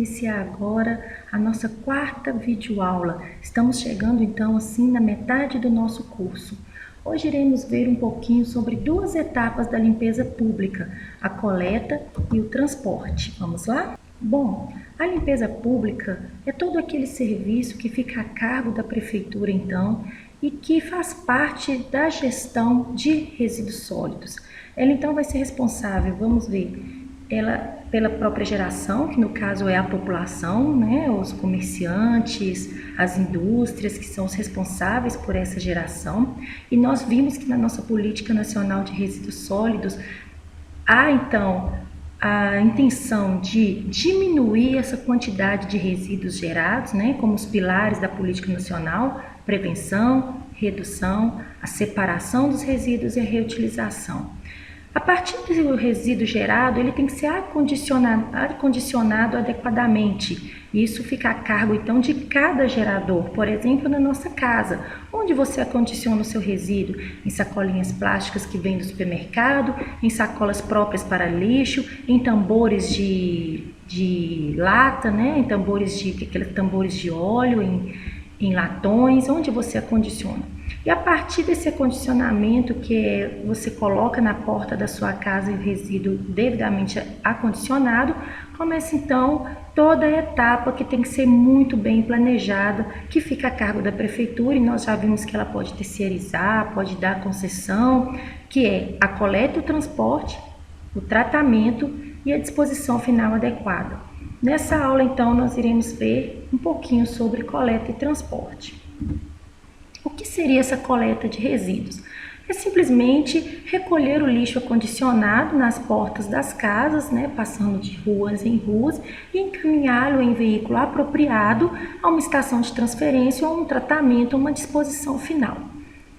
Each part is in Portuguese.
iniciar agora a nossa quarta videoaula. Estamos chegando então assim na metade do nosso curso. Hoje iremos ver um pouquinho sobre duas etapas da limpeza pública, a coleta e o transporte. Vamos lá? Bom, a limpeza pública é todo aquele serviço que fica a cargo da prefeitura então e que faz parte da gestão de resíduos sólidos. Ela então vai ser responsável, vamos ver, ela pela própria geração, que no caso é a população, né, os comerciantes, as indústrias que são os responsáveis por essa geração. E nós vimos que na nossa Política Nacional de Resíduos Sólidos há então a intenção de diminuir essa quantidade de resíduos gerados, né, como os pilares da Política Nacional: prevenção, redução, a separação dos resíduos e a reutilização. A partir do resíduo gerado, ele tem que ser acondicionado adequadamente. Isso fica a cargo, então, de cada gerador. Por exemplo, na nossa casa, onde você acondiciona o seu resíduo? Em sacolinhas plásticas que vêm do supermercado, em sacolas próprias para lixo, em tambores de lata, né? Em aqueles tambores de óleo, em latões, onde você acondiciona. E a partir desse acondicionamento que você coloca na porta da sua casa e o resíduo devidamente acondicionado, começa então toda a etapa que tem que ser muito bem planejada, que fica a cargo da prefeitura, e nós já vimos que ela pode terceirizar, pode dar concessão, que é a coleta e o transporte, o tratamento e a disposição final adequada. Nessa aula então nós iremos ver um pouquinho sobre coleta e transporte. O que seria essa coleta de resíduos? É simplesmente recolher o lixo acondicionado nas portas das casas, né, passando de ruas em ruas, e encaminhá-lo em veículo apropriado a uma estação de transferência ou a um tratamento ou uma disposição final.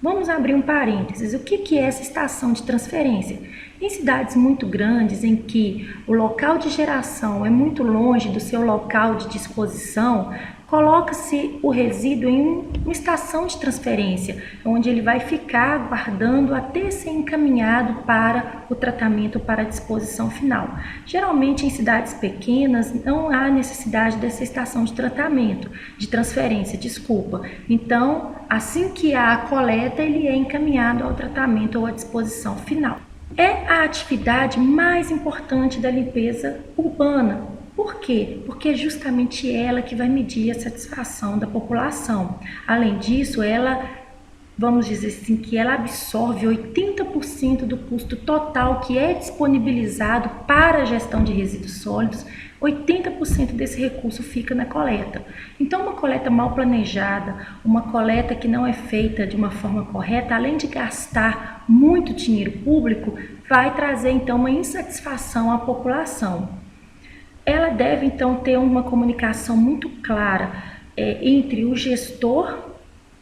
Vamos abrir um parênteses. O que é essa estação de transferência? Em cidades muito grandes, em que o local de geração é muito longe do seu local de disposição, coloca-se o resíduo em uma estação de transferência, onde ele vai ficar aguardando até ser encaminhado para o tratamento, para a disposição final. Geralmente em cidades pequenas não há necessidade dessa estação de tratamento, de transferência, desculpa. Então, assim que há a coleta, ele é encaminhado ao tratamento ou à disposição final. É a atividade mais importante da limpeza urbana. Por quê? Porque é justamente ela que vai medir a satisfação da população. Além disso, ela, vamos dizer assim, que ela absorve 80% do custo total que é disponibilizado para a gestão de resíduos sólidos. 80% desse recurso fica na coleta. Então, uma coleta mal planejada, uma coleta que não é feita de uma forma correta, além de gastar muito dinheiro público, vai trazer então uma insatisfação à população. Ela deve então ter uma comunicação muito clara entre o gestor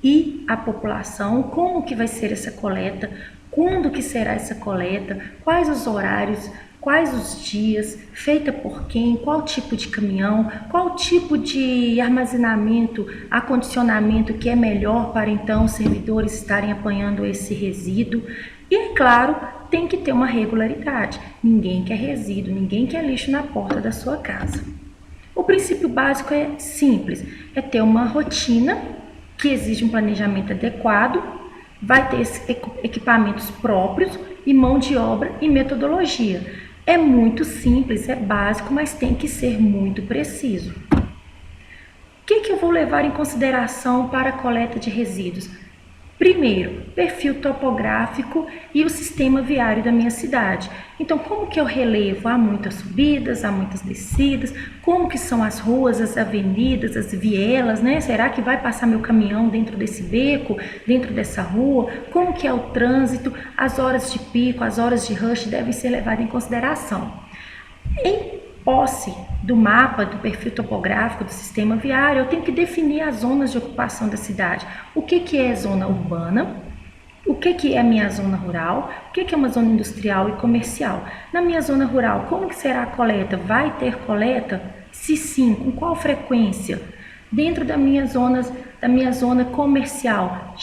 e a população, como que vai ser essa coleta, quando que será essa coleta, quais os horários, quais os dias, feita por quem, qual tipo de caminhão, qual tipo de armazenamento, acondicionamento que é melhor para então os servidores estarem apanhando esse resíduo. E é claro, tem que ter uma regularidade. Ninguém quer resíduo, ninguém quer lixo na porta da sua casa. O princípio básico é simples, é ter uma rotina que exige um planejamento adequado, vai ter equipamentos próprios e mão de obra e metodologia. É muito simples, é básico, mas tem que ser muito preciso. O que eu vou levar em consideração para a coleta de resíduos? Primeiro, perfil topográfico e o sistema viário da minha cidade. Então, como que eu relevo? Há muitas subidas, há muitas descidas, como que são as ruas, as avenidas, as vielas, né? Será que vai passar meu caminhão dentro desse beco, dentro dessa rua? Como que é o trânsito? As horas de pico, as horas de rush devem ser levadas em consideração. Em posse do mapa, do perfil topográfico do sistema viário, eu tenho que definir as zonas de ocupação da cidade. O que é zona urbana? O que é a minha zona rural? O que é uma zona industrial e comercial? Na minha zona rural, como que será a coleta? Vai ter coleta? Se sim, com qual frequência? Dentro da minha zona comercial,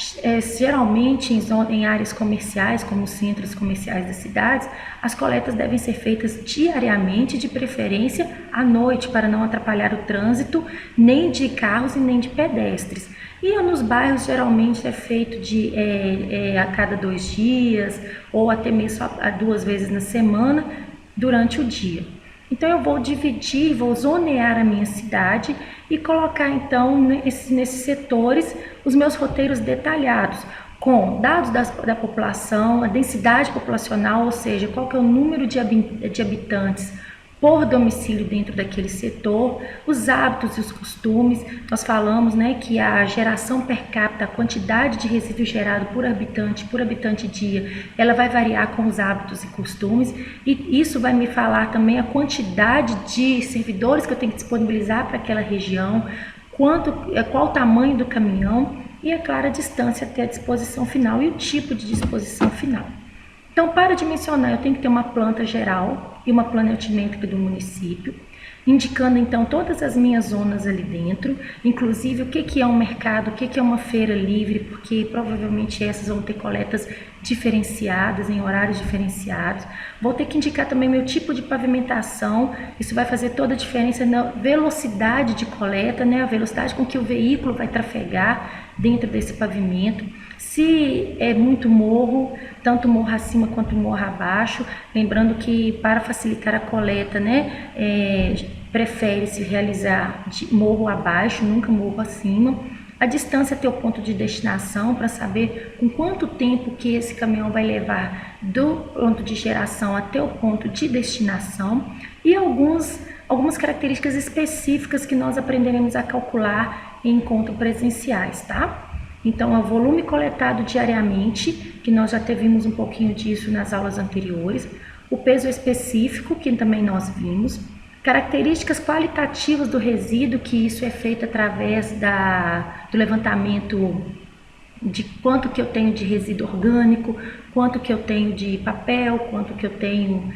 geralmente em áreas comerciais, como os centros comerciais das cidades, as coletas devem ser feitas diariamente, de preferência à noite, para não atrapalhar o trânsito, nem de carros e nem de pedestres. E nos bairros, geralmente, é feito a cada 2 dias, ou até mesmo a 2 vezes na semana, durante o dia. Então eu vou dividir, vou zonear a minha cidade e colocar então nesses setores os meus roteiros detalhados, com dados da população, a densidade populacional, ou seja, qual que é o número de habitantes por domicílio dentro daquele setor, os hábitos e os costumes. Nós falamos, né, que a geração per capita, a quantidade de resíduo gerado por habitante dia, ela vai variar com os hábitos e costumes, e isso vai me falar também a quantidade de servidores que eu tenho que disponibilizar para aquela região, qual o tamanho do caminhão e, é claro, a distância até a disposição final e o tipo de disposição final. Então, para dimensionar, eu tenho que ter uma planta geral e uma planejométrica do município, indicando então todas as minhas zonas ali dentro, inclusive o que é um mercado, o que é uma feira livre, porque provavelmente essas vão ter coletas diferenciadas, em horários diferenciados. Vou ter que indicar também meu tipo de pavimentação, isso vai fazer toda a diferença na velocidade de coleta, né? A velocidade com que o veículo vai trafegar dentro desse pavimento. Se é muito morro, tanto morro acima quanto morro abaixo, lembrando que para facilitar a coleta, né, prefere-se realizar de morro abaixo, nunca morro acima. A distância até o ponto de destinação, para saber com quanto tempo que esse caminhão vai levar do ponto de geração até o ponto de destinação, e algumas características específicas que nós aprenderemos a calcular em encontros presenciais, tá? Então, é o volume coletado diariamente, que nós já vimos um pouquinho disso nas aulas anteriores, o peso específico, que também nós vimos, características qualitativas do resíduo, que isso é feito através do levantamento de quanto que eu tenho de resíduo orgânico, quanto que eu tenho de papel, quanto que eu tenho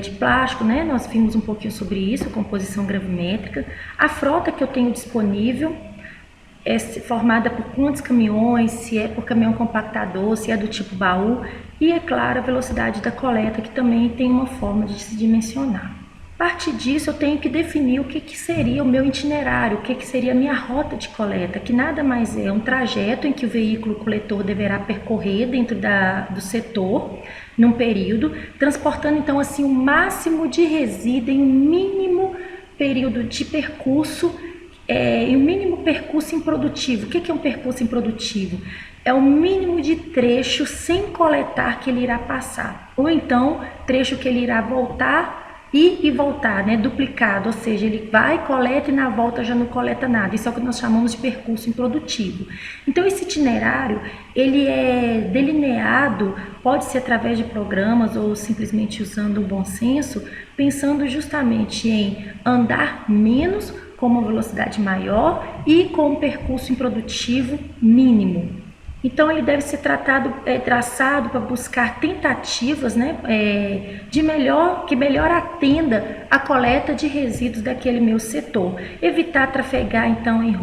de plástico, né? Nós vimos um pouquinho sobre isso, composição gravimétrica, a frota que eu tenho disponível, é formada por quantos caminhões, se é por caminhão compactador, se é do tipo baú, e, é claro, a velocidade da coleta, que também tem uma forma de se dimensionar. A partir disso, eu tenho que definir o que seria o meu itinerário, o que seria a minha rota de coleta, que nada mais é um trajeto em que o veículo coletor deverá percorrer dentro do setor, num período, transportando, então, assim, o máximo de resíduo em um mínimo período de percurso, e o mínimo percurso improdutivo. O que é um percurso improdutivo? É o mínimo de trecho sem coletar que ele irá passar, ou então trecho que ele irá voltar e voltar, né, duplicado, ou seja, ele vai, coleta e na volta já não coleta nada. Isso é o que nós chamamos de percurso improdutivo. Então, esse itinerário, ele é delineado, pode ser através de programas ou simplesmente usando o bom senso, pensando justamente em andar menos, com uma velocidade maior e com um percurso improdutivo mínimo. Então, ele deve ser traçado para buscar tentativas, né, que melhor atenda a coleta de resíduos daquele meu setor. Evitar trafegar, então, em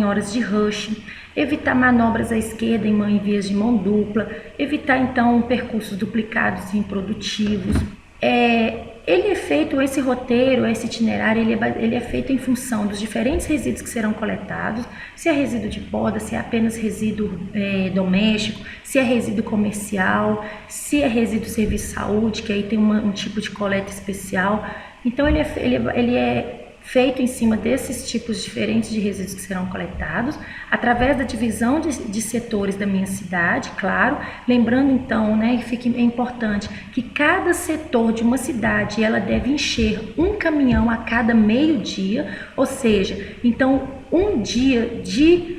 horas de rush, evitar manobras à esquerda em vias de mão dupla, evitar, então, percursos duplicados e improdutivos. Ele é feito, esse roteiro, esse itinerário, ele é feito em função dos diferentes resíduos que serão coletados, se é resíduo de poda, se é apenas resíduo doméstico, se é resíduo comercial, se é resíduo serviço de saúde, que aí tem um tipo de coleta especial. Então, ele é feito em cima desses tipos diferentes de resíduos que serão coletados, através da divisão de setores da minha cidade, claro, lembrando então, né, é importante que cada setor de uma cidade, ela deve encher um caminhão a cada meio-dia, ou seja, então um dia de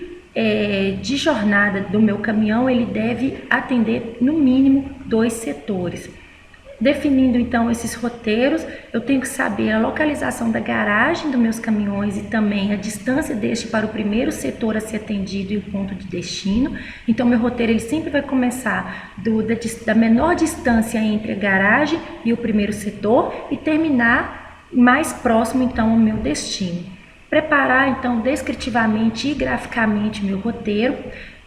jornada do meu caminhão, ele deve atender no mínimo 2 setores. Definindo então esses roteiros, eu tenho que saber a localização da garagem dos meus caminhões e também a distância deste para o primeiro setor a ser atendido e o ponto de destino. Então, meu roteiro ele sempre vai começar da menor distância entre a garagem e o primeiro setor e terminar mais próximo então ao meu destino. Preparar então descritivamente e graficamente meu roteiro.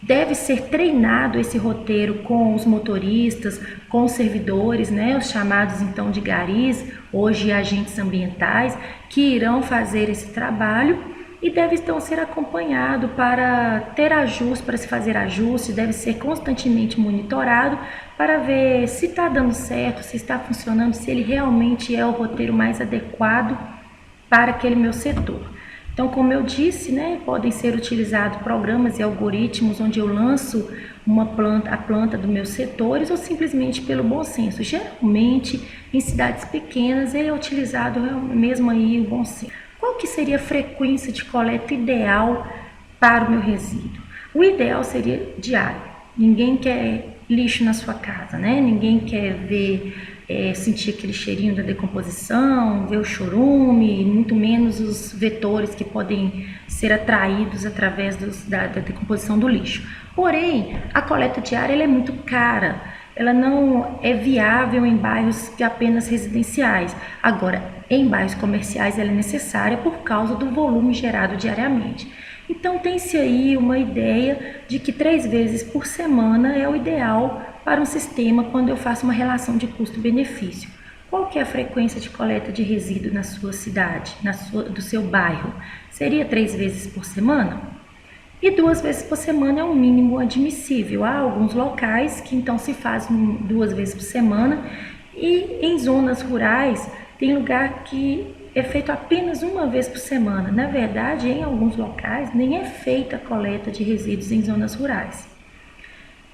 Deve ser treinado esse roteiro com os motoristas, com os servidores, né, os chamados então de garis, hoje agentes ambientais, que irão fazer esse trabalho e deve então ser acompanhado para ter ajustes, para se fazer ajustes, deve ser constantemente monitorado para ver se está dando certo, se está funcionando, se ele realmente é o roteiro mais adequado para aquele meu setor. Então, como eu disse, né, podem ser utilizados programas e algoritmos onde eu lanço a planta dos meus setores ou simplesmente pelo bom senso. Geralmente, em cidades pequenas, ele é utilizado mesmo aí o bom senso. Qual que seria a frequência de coleta ideal para o meu resíduo? O ideal seria diário. Ninguém quer lixo na sua casa, né? Ninguém quer sentir aquele cheirinho da decomposição, ver o chorume, muito menos os vetores que podem ser atraídos através da decomposição do lixo. Porém, a coleta diária ela é muito cara, ela não é viável em bairros apenas residenciais. Agora, em bairros comerciais ela é necessária por causa do volume gerado diariamente. Então tem-se aí uma ideia de que 3 vezes por semana é o ideal para um sistema quando eu faço uma relação de custo-benefício. Qual que é a frequência de coleta de resíduo na sua cidade, do seu bairro? Seria 3 vezes por semana? E 2 vezes por semana é um mínimo admissível. Há alguns locais que então se fazem 2 vezes por semana e em zonas rurais tem lugar que é feito apenas 1 vez por semana. Na verdade, em alguns locais nem é feita a coleta de resíduos em zonas rurais.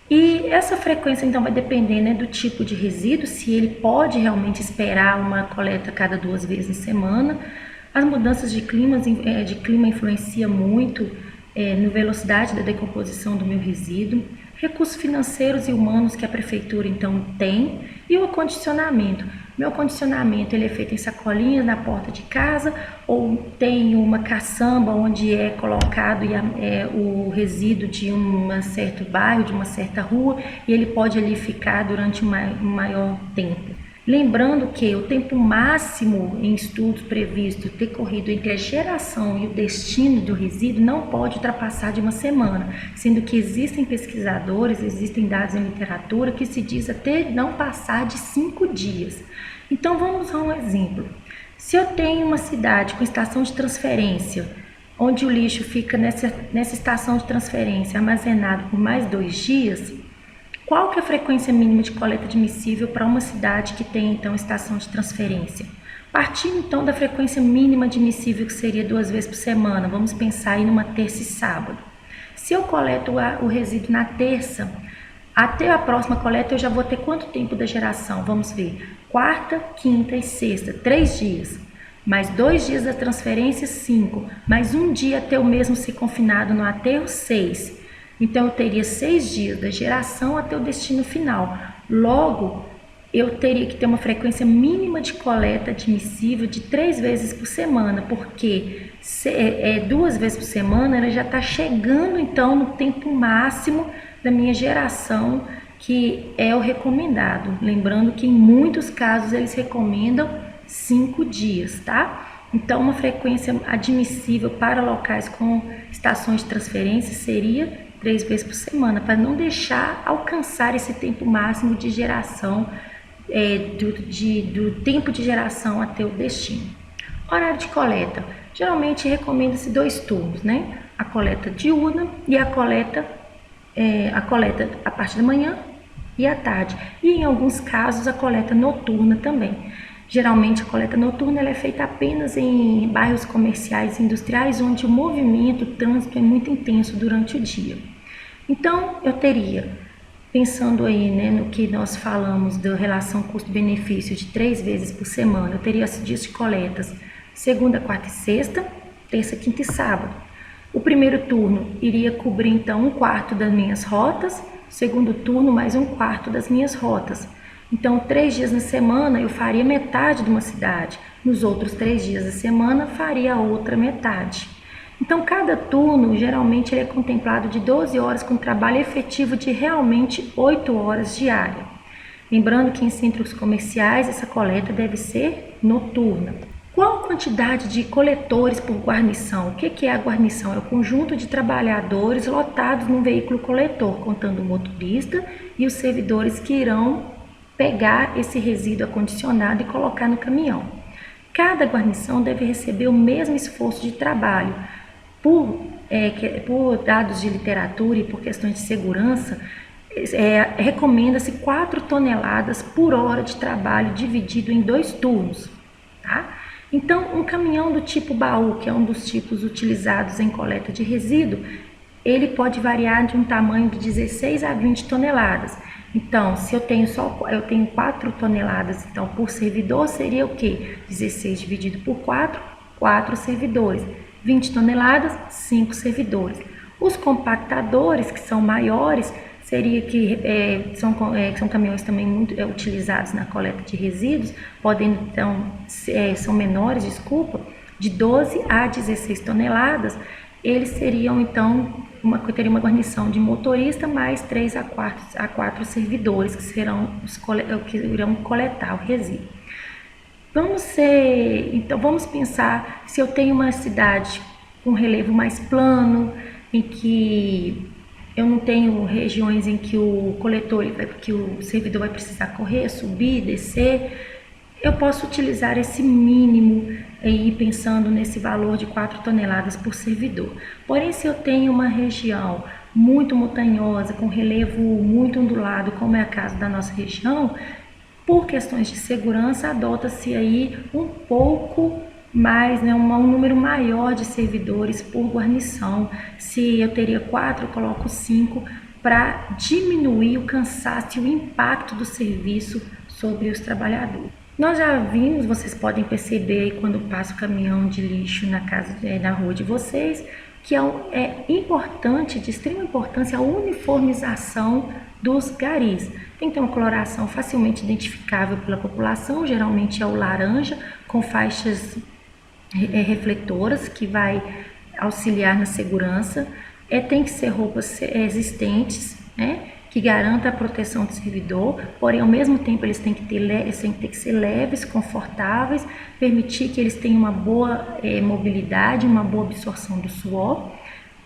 E essa frequência então vai depender, né, do tipo de resíduo, se ele pode realmente esperar uma coleta cada 2 vezes em semana. As mudanças de clima influenciam muito na velocidade da decomposição do meu resíduo, recursos financeiros e humanos que a prefeitura então tem e o acondicionamento. Meu acondicionamento ele é feito em sacolinhas na porta de casa ou tem uma caçamba onde é colocado o resíduo de um certo bairro, de uma certa rua e ele pode ali ficar durante um maior tempo. Lembrando que o tempo máximo em estudos previstos decorrido entre a geração e o destino do resíduo não pode ultrapassar de 1 semana, sendo que existem pesquisadores, existem dados em literatura que se diz até não passar de 5 dias. Então vamos a um exemplo. Se eu tenho uma cidade com estação de transferência, onde o lixo fica nessa estação de transferência armazenado por mais 2 dias, qual que é a frequência mínima de coleta admissível para uma cidade que tem então estação de transferência? Partindo então da frequência mínima admissível, que seria 2 vezes por semana, vamos pensar aí numa terça e sábado. Se eu coleto o resíduo na terça, até a próxima coleta eu já vou ter quanto tempo da geração? Vamos ver. Quarta, quinta e sexta, 3 dias. Mais 2 dias da transferência, 5. Mais 1 dia até o mesmo ser confinado no aterro, 6. Então eu teria 6 dias da geração até o destino final. Logo, eu teria que ter uma frequência mínima de coleta admissível de 3 vezes por semana, porque 2 vezes por semana ela já está chegando então no tempo máximo da minha geração, que é o recomendado. Lembrando que em muitos casos eles recomendam 5 dias, tá? Então uma frequência admissível para locais com estações de transferência seria 3 vezes por semana, para não deixar alcançar esse tempo máximo de geração, do tempo de geração até o destino. Horário de coleta. Geralmente recomenda-se 2 turnos, né? A coleta diurna e a coleta a parte da manhã e à tarde. E em alguns casos a coleta noturna também. Geralmente a coleta noturna ela é feita apenas em bairros comerciais e industriais, onde o movimento, o trânsito é muito intenso durante o dia. Então eu teria, pensando aí, né, no que nós falamos da relação custo-benefício de 3 vezes por semana, eu teria dias de coletas segunda, quarta e sexta, terça, quinta e sábado. O primeiro turno iria cobrir então 1/4 das minhas rotas, segundo turno mais 1/4 das minhas rotas. Então, 3 dias na semana eu faria metade de uma cidade, nos outros 3 dias da semana faria a outra metade. Então, cada turno geralmente ele é contemplado de 12 horas com trabalho efetivo de realmente 8 horas diárias. Lembrando que em centros comerciais essa coleta deve ser noturna. Qual a quantidade de coletores por guarnição? O que é a guarnição? É o conjunto de trabalhadores lotados num veículo coletor, contando o motorista e os servidores que irão pegar esse resíduo acondicionado e colocar no caminhão. Cada guarnição deve receber o mesmo esforço de trabalho. Por dados de literatura e por questões de segurança, recomenda-se 4 toneladas por hora de trabalho dividido em 2 turnos. Tá? Então, um caminhão do tipo baú, que é um dos tipos utilizados em coleta de resíduo, ele pode variar de um tamanho de 16 a 20 toneladas. Então, se eu tenho 4 toneladas, então por servidor seria o quê? 16 dividido por 4, 4 servidores. 20 toneladas, 5 servidores. Os compactadores, que são maiores, seria que são caminhões também muito utilizados na coleta de resíduos, são menores, de 12 a 16 toneladas, eles seriam então teria uma guarnição de motorista mais 3 a 4 servidores que irão coletar o resíduo. Vamos pensar se eu tenho uma cidade com relevo mais plano, em que eu não tenho regiões em que que o servidor vai precisar correr, subir, descer. Eu posso utilizar esse mínimo aí pensando nesse valor de 4 toneladas por servidor. Porém, se eu tenho uma região muito montanhosa, com relevo muito ondulado, como é o caso da nossa região, por questões de segurança, adota-se aí um pouco mais, um número maior de servidores por guarnição. Se eu teria 4, eu coloco 5 para diminuir o cansaço e o impacto do serviço sobre os trabalhadores. Nós já vimos, vocês podem perceber aí quando passa o caminhão de lixo na rua de vocês, que é importante, de extrema importância, a uniformização dos garis. Tem que ter uma coloração facilmente identificável pela população, geralmente é o laranja, com faixas refletoras, que vai auxiliar na segurança. Tem que ser roupas existentes, né, que garanta a proteção do servidor, porém ao mesmo tempo eles têm que ser leves, confortáveis, permitir que eles tenham uma boa mobilidade, uma boa absorção do suor.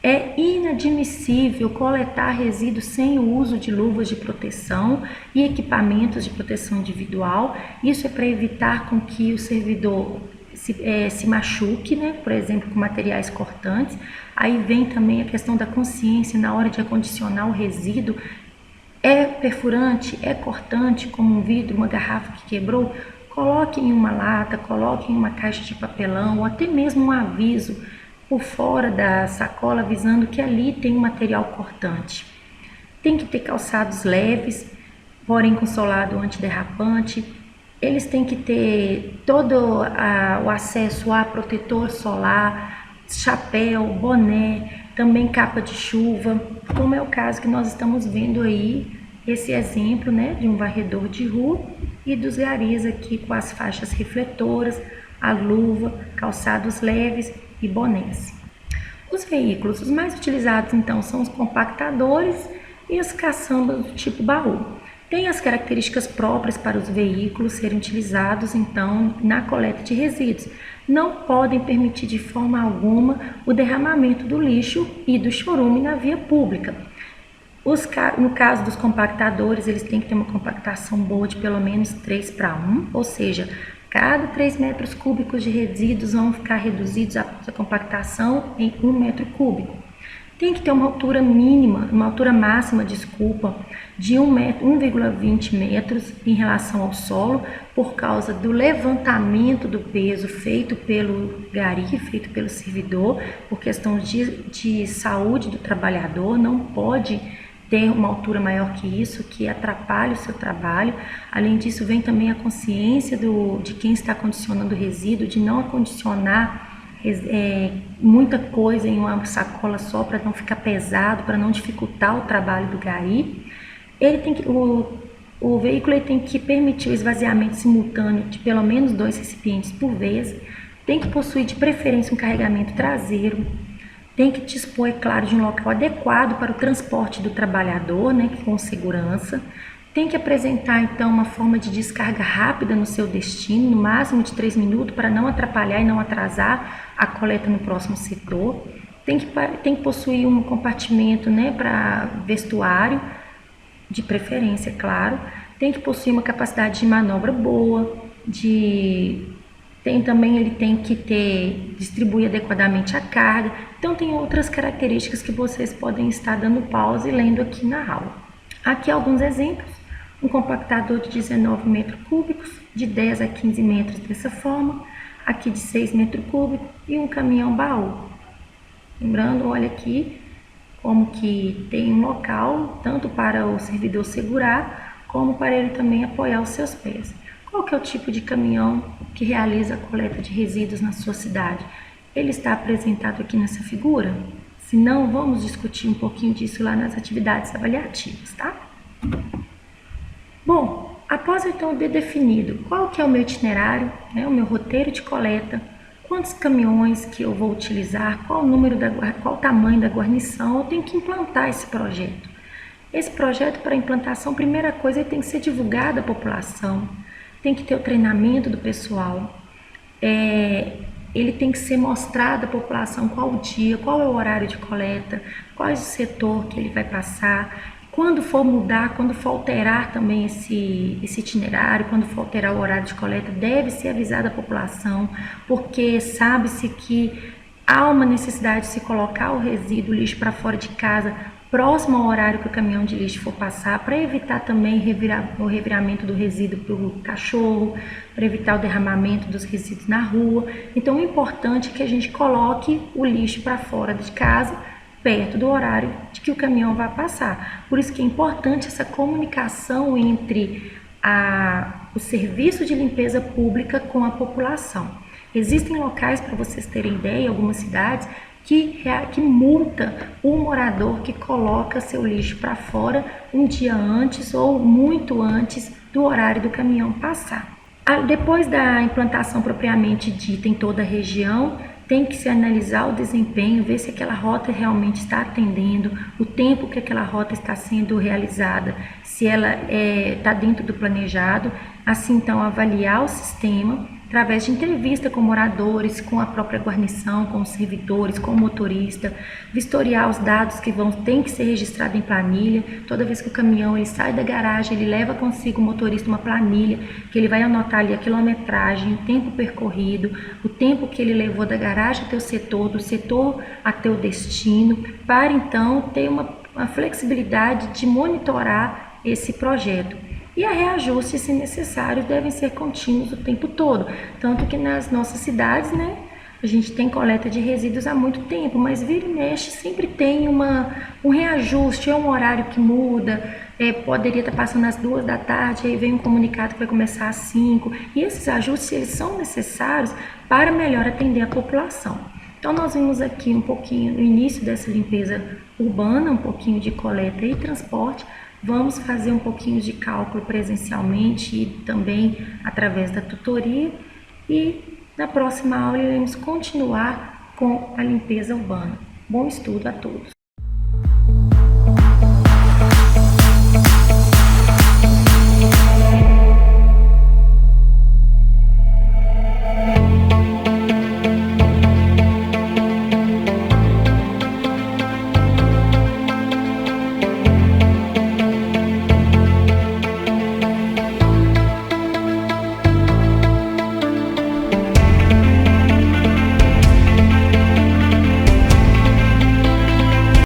É inadmissível coletar resíduos sem o uso de luvas de proteção e equipamentos de proteção individual. Isso é para evitar com que o servidor se machuque, né? Por exemplo, com materiais cortantes. Aí vem também a questão da consciência na hora de acondicionar o resíduo. É perfurante, é cortante, como um vidro, uma garrafa que quebrou, coloque em uma lata, coloque em uma caixa de papelão, ou até mesmo um aviso por fora da sacola avisando que ali tem um material cortante. Tem que ter calçados leves, porém com solado antiderrapante. Eles têm que ter todo o acesso a protetor solar, chapéu, boné, também capa de chuva, como é o caso que nós estamos vendo aí, esse exemplo, né, de um varredor de rua e dos garis aqui com as faixas refletoras, a luva, calçados leves e bonés. Os veículos, os mais utilizados então são os compactadores e as caçambas do tipo baú. Tem as características próprias para os veículos serem utilizados, então, na coleta de resíduos. Não podem permitir de forma alguma o derramamento do lixo e do chorume na via pública. No caso dos compactadores, eles têm que ter uma compactação boa de pelo menos 3:1, ou seja, cada 3 metros cúbicos de resíduos vão ficar reduzidos a compactação em 1 metro cúbico. Tem que ter uma altura máxima, de 1,20 metros em relação ao solo, por causa do levantamento do peso feito pelo gari, feito pelo servidor, por questão de saúde do trabalhador. Não pode ter uma altura maior que isso, que atrapalhe o seu trabalho. Além disso, vem também a consciência de quem está acondicionando o resíduo, de não acondicionar muita coisa em uma sacola só, para não ficar pesado, para não dificultar o trabalho do gari. O veículo tem que permitir o esvaziamento simultâneo de pelo menos 2 recipientes por vez, tem que possuir de preferência um carregamento traseiro, tem que dispor, é claro, de um local adequado para o transporte do trabalhador, né, com segurança, Tem que apresentar então uma forma de descarga rápida no seu destino, no máximo de 3 minutos, para não atrapalhar e não atrasar a coleta no próximo setor. Tem que possuir um compartimento, né, para vestuário, de preferência, claro. Tem que possuir uma capacidade de manobra boa, ele tem que distribuir adequadamente a carga. Então tem outras características que vocês podem estar dando pausa e lendo aqui na aula. Aqui alguns exemplos: um compactador de 19 metros cúbicos, de 10 a 15 metros dessa forma, aqui de 6 metros cúbicos, e um caminhão baú. Lembrando, olha aqui como que tem um local tanto para o servidor segurar, como para ele também apoiar os seus pés. Qual que é o tipo de caminhão que realiza a coleta de resíduos na sua cidade? Ele está apresentado aqui nessa figura? Se não, vamos discutir um pouquinho disso lá nas atividades avaliativas, tá? Bom, após então ter definido qual que é o meu itinerário, né, o meu roteiro de coleta, quantos caminhões que eu vou utilizar, qual o tamanho da guarnição, eu tenho que implantar esse projeto. Esse projeto, para implantação, primeira coisa, ele tem que ser divulgado à população, tem que ter o treinamento do pessoal, ele tem que ser mostrado à população qual o dia, qual é o horário de coleta, qual é o setor que ele vai passar. Quando for mudar, quando for alterar também esse itinerário, quando for alterar o horário de coleta, deve ser avisada a população, porque sabe-se que há uma necessidade de se colocar o resíduo, o lixo para fora de casa, próximo ao horário que o caminhão de lixo for passar, para evitar também o reviramento do resíduo para o cachorro, para evitar o derramamento dos resíduos na rua. Então, o importante é que a gente coloque o lixo para fora de casa, perto do horário de que o caminhão vai passar. Por isso que é importante essa comunicação entre o serviço de limpeza pública com a população. Existem locais, para vocês terem ideia, algumas cidades, que multa o morador que coloca seu lixo para fora um dia antes ou muito antes do horário do caminhão passar. Depois da implantação propriamente dita em toda a região, tem que se analisar o desempenho, ver se aquela rota realmente está atendendo, o tempo que aquela rota está sendo realizada, se ela está dentro do planejado. Assim, então, avaliar o sistema através de entrevista com moradores, com a própria guarnição, com os servidores, com o motorista, vistoriar os dados que tem que ser registrado em planilha. Toda vez que o caminhão ele sai da garagem, ele leva consigo o motorista uma planilha, que ele vai anotar ali a quilometragem, o tempo percorrido, o tempo que ele levou da garagem até o setor, do setor até o destino, para então ter uma flexibilidade de monitorar esse projeto. E a reajustes, se necessários, devem ser contínuos o tempo todo. Tanto que nas nossas cidades, né, a gente tem coleta de resíduos há muito tempo, mas vira e mexe sempre tem um reajuste, é um horário que muda, poderia estar passando às 2 da tarde, aí vem um comunicado que vai começar às 5, e esses ajustes eles são necessários para melhor atender a população. Então nós vimos aqui um pouquinho no início dessa limpeza urbana, um pouquinho de coleta e transporte. Vamos fazer um pouquinho de cálculo presencialmente e também através da tutoria, e na próxima aula iremos continuar com a limpeza urbana. Bom estudo a todos!